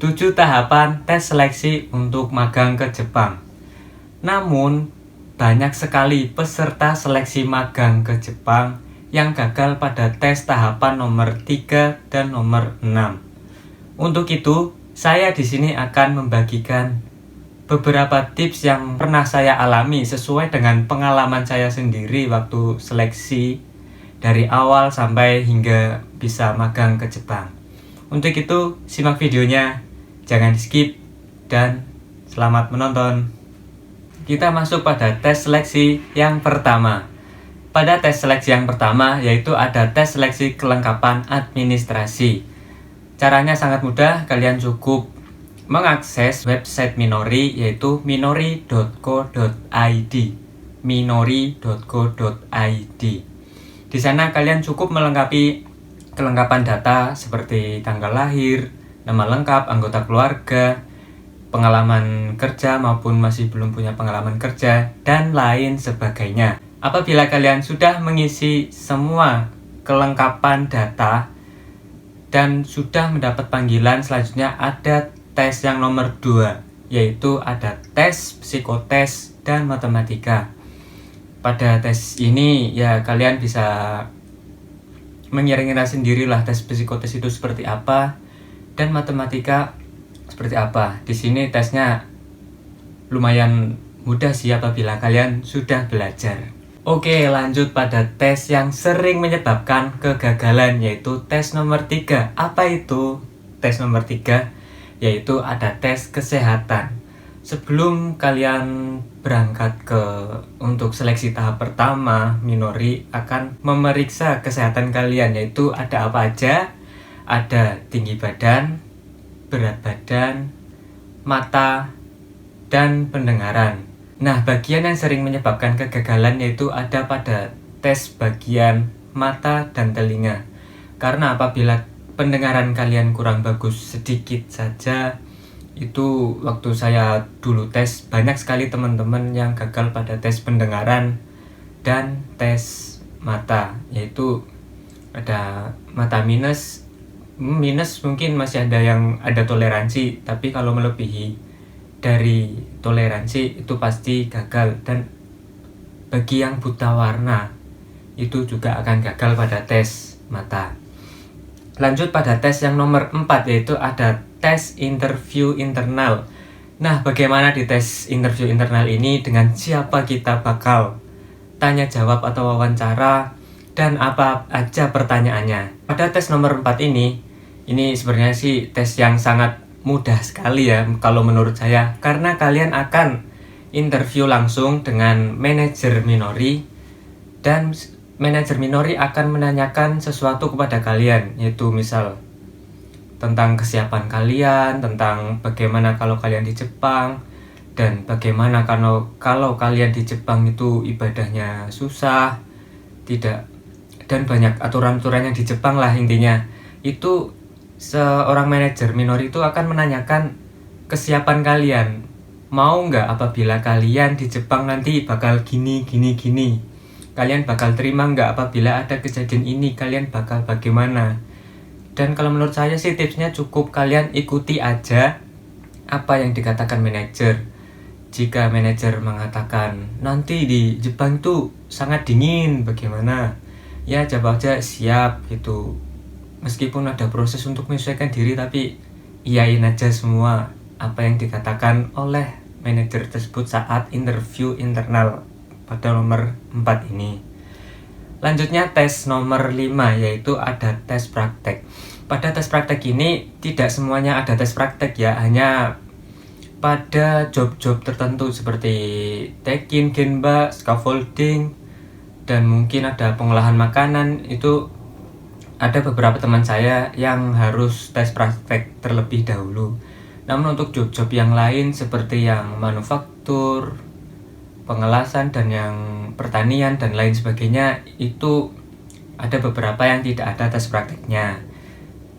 7 tahapan tes seleksi untuk magang ke Jepang. Namun, banyak sekali peserta seleksi magang ke Jepang yang gagal pada tes tahapan nomor 3 dan nomor 6. Untuk itu, saya di sini akan membagikan beberapa tips yang pernah saya alami sesuai dengan pengalaman saya sendiri waktu seleksi dari awal sampai hingga bisa magang ke Jepang. Untuk itu, simak videonya. Jangan skip dan selamat menonton. Kita masuk pada tes seleksi yang pertama. Pada tes seleksi yang pertama yaitu ada tes seleksi kelengkapan administrasi. Caranya sangat mudah, kalian cukup mengakses website Minori yaitu minori.co.id. minori.co.id. Di sana kalian cukup melengkapi kelengkapan data seperti tanggal lahir, nama lengkap, anggota keluarga, pengalaman kerja maupun masih belum punya pengalaman kerja, dan lain sebagainya. Apabila kalian sudah mengisi semua kelengkapan data dan sudah mendapat panggilan, selanjutnya ada tes yang nomor 2, yaitu ada tes psikotes dan matematika. Pada tes ini ya kalian bisa mengira-ngira sendirilah tes psikotes itu seperti apa dan matematika seperti apa. Di sini tesnya lumayan mudah sih apabila kalian sudah belajar. Oke, lanjut pada tes yang sering menyebabkan kegagalan yaitu tes nomor 3. Apa itu tes nomor 3? Yaitu ada tes kesehatan. Sebelum kalian berangkat untuk seleksi tahap pertama, Minori akan memeriksa kesehatan kalian, yaitu ada apa aja. Ada tinggi badan, berat badan, mata, dan pendengaran. Nah, bagian yang sering menyebabkan kegagalan yaitu ada pada tes bagian mata dan telinga. Karena apabila pendengaran kalian kurang bagus sedikit saja, itu waktu saya dulu tes, banyak sekali teman-teman yang gagal pada tes pendengaran dan tes mata, yaitu ada mata minus mungkin masih ada yang ada toleransi, tapi kalau melebihi dari toleransi itu pasti gagal. Dan bagi yang buta warna itu juga akan gagal pada tes mata. Lanjut pada tes yang nomor 4 yaitu ada tes interview internal. Nah, bagaimana di tes interview internal ini, dengan siapa kita bakal tanya jawab atau wawancara dan apa aja pertanyaannya. Pada tes nomor 4 ini sebenarnya sih tes yang sangat mudah sekali ya kalau menurut saya, karena kalian akan interview langsung dengan manajer Minori dan manajer Minori akan menanyakan sesuatu kepada kalian, yaitu misal tentang kesiapan kalian, tentang bagaimana kalau kalian di Jepang, dan bagaimana kalau kalian di Jepang itu ibadahnya susah, tidak, dan banyak aturan-aturan yang di Jepang lah intinya. Itu seorang manajer Minori itu akan menanyakan kesiapan kalian. Mau nggak apabila kalian di Jepang nanti bakal gini. Kalian bakal terima nggak apabila ada kejadian ini, kalian bakal bagaimana. Dan kalau menurut saya sih tipsnya cukup kalian ikuti aja apa yang dikatakan manajer. Jika manajer mengatakan nanti di Jepang tuh sangat dingin, bagaimana? Ya jawab aja siap gitu. Meskipun ada proses untuk menyesuaikan diri, tapi iyain aja semua apa yang dikatakan oleh manajer tersebut saat interview internal pada nomor 4 ini. Lanjutnya tes nomor 5 yaitu ada tes praktek. Pada tes praktek ini tidak semuanya ada tes praktek ya, hanya pada job-job tertentu seperti tekin, genba, scaffolding, dan mungkin ada pengolahan makanan. Itu ada beberapa teman saya yang harus tes praktek terlebih dahulu. Namun untuk job-job yang lain seperti yang manufaktur, pengelasan, dan yang pertanian dan lain sebagainya, itu ada beberapa yang tidak ada tes prakteknya.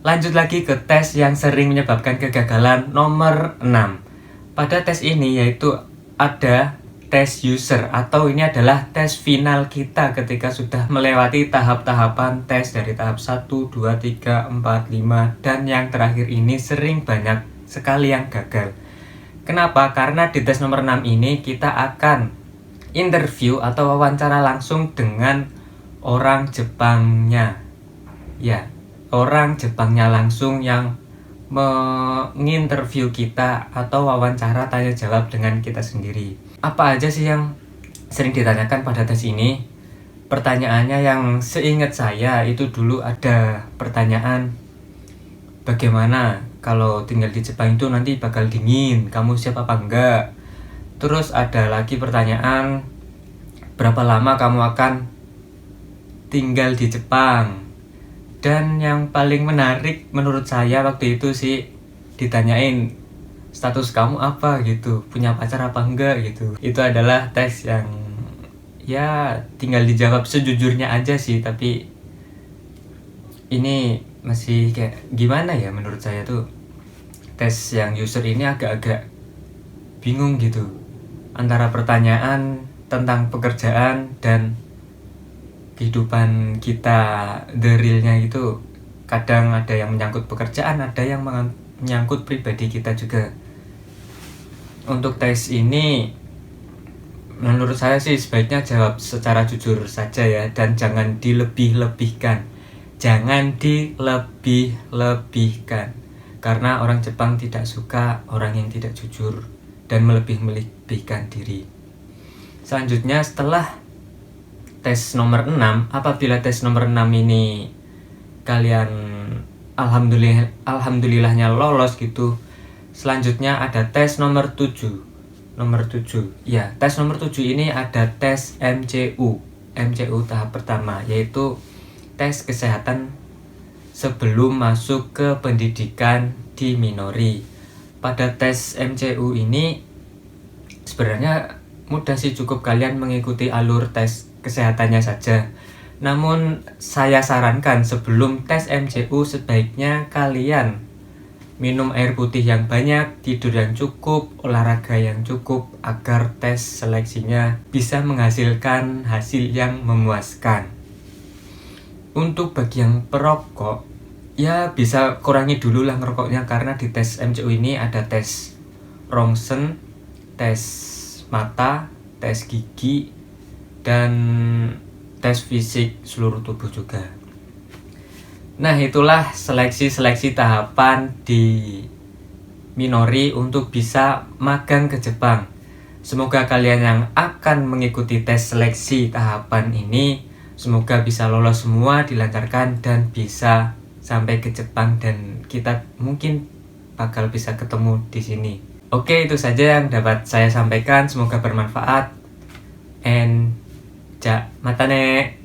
Lanjut lagi ke tes yang sering menyebabkan kegagalan nomor 6. Pada tes ini yaitu ada tes user, atau ini adalah tes final kita ketika sudah melewati tahap-tahapan tes dari tahap 1, 2, 3, 4, 5, dan yang terakhir ini sering banyak sekali yang gagal. Kenapa? Karena di tes nomor 6 ini kita akan interview atau wawancara langsung dengan orang Jepangnya. Ya, orang Jepangnya langsung yang menginterview kita atau wawancara tanya jawab dengan kita sendiri. Apa aja sih yang sering ditanyakan pada tes ini? Pertanyaannya yang seingat saya itu dulu ada pertanyaan, bagaimana kalau tinggal di Jepang itu nanti bakal dingin, kamu siap apa enggak? Terus ada lagi pertanyaan, berapa lama kamu akan tinggal di Jepang? Dan yang paling menarik menurut saya waktu itu sih ditanyain status kamu apa gitu, punya pacar apa enggak gitu. Itu adalah tes yang ya tinggal dijawab sejujurnya aja sih, tapi ini masih kayak gimana ya, menurut saya tuh tes yang user ini agak-agak bingung gitu antara pertanyaan tentang pekerjaan dan kehidupan kita, the realnya itu kadang ada yang menyangkut pekerjaan, ada yang menyangkut pribadi kita juga. Untuk tes ini menurut saya sih sebaiknya jawab secara jujur saja ya, dan jangan dilebih-lebihkan. Jangan dilebih-lebihkan, karena orang Jepang tidak suka orang yang tidak jujur dan melebih-lebihkan diri. Selanjutnya setelah tes nomor 6, apabila tes nomor 6 ini kalian alhamdulillahnya lolos gitu, selanjutnya ada tes nomor 7. Ya, tes nomor 7 ini ada tes MCU tahap pertama, yaitu tes kesehatan sebelum masuk ke pendidikan di Minori. Pada tes MCU ini sebenarnya mudah sih, cukup kalian mengikuti alur tes kesehatannya saja. Namun saya sarankan sebelum tes MCU sebaiknya kalian minum air putih yang banyak, tidur yang cukup, olahraga yang cukup, agar tes seleksinya bisa menghasilkan hasil yang memuaskan. Untuk bagi yang perokok, ya bisa kurangi dulu lah ngerokoknya, karena di tes MCU ini ada tes rongsen, tes mata, tes gigi, dan tes fisik seluruh tubuh juga. Nah, itulah seleksi tahapan di Minori untuk bisa magang ke Jepang. Semoga kalian yang akan mengikuti tes seleksi tahapan ini semoga bisa lolos semua, dilancarkan, dan bisa sampai ke Jepang, dan kita mungkin bakal bisa ketemu di sini. Oke, itu saja yang dapat saya sampaikan, semoga bermanfaat. And ja, mata ne.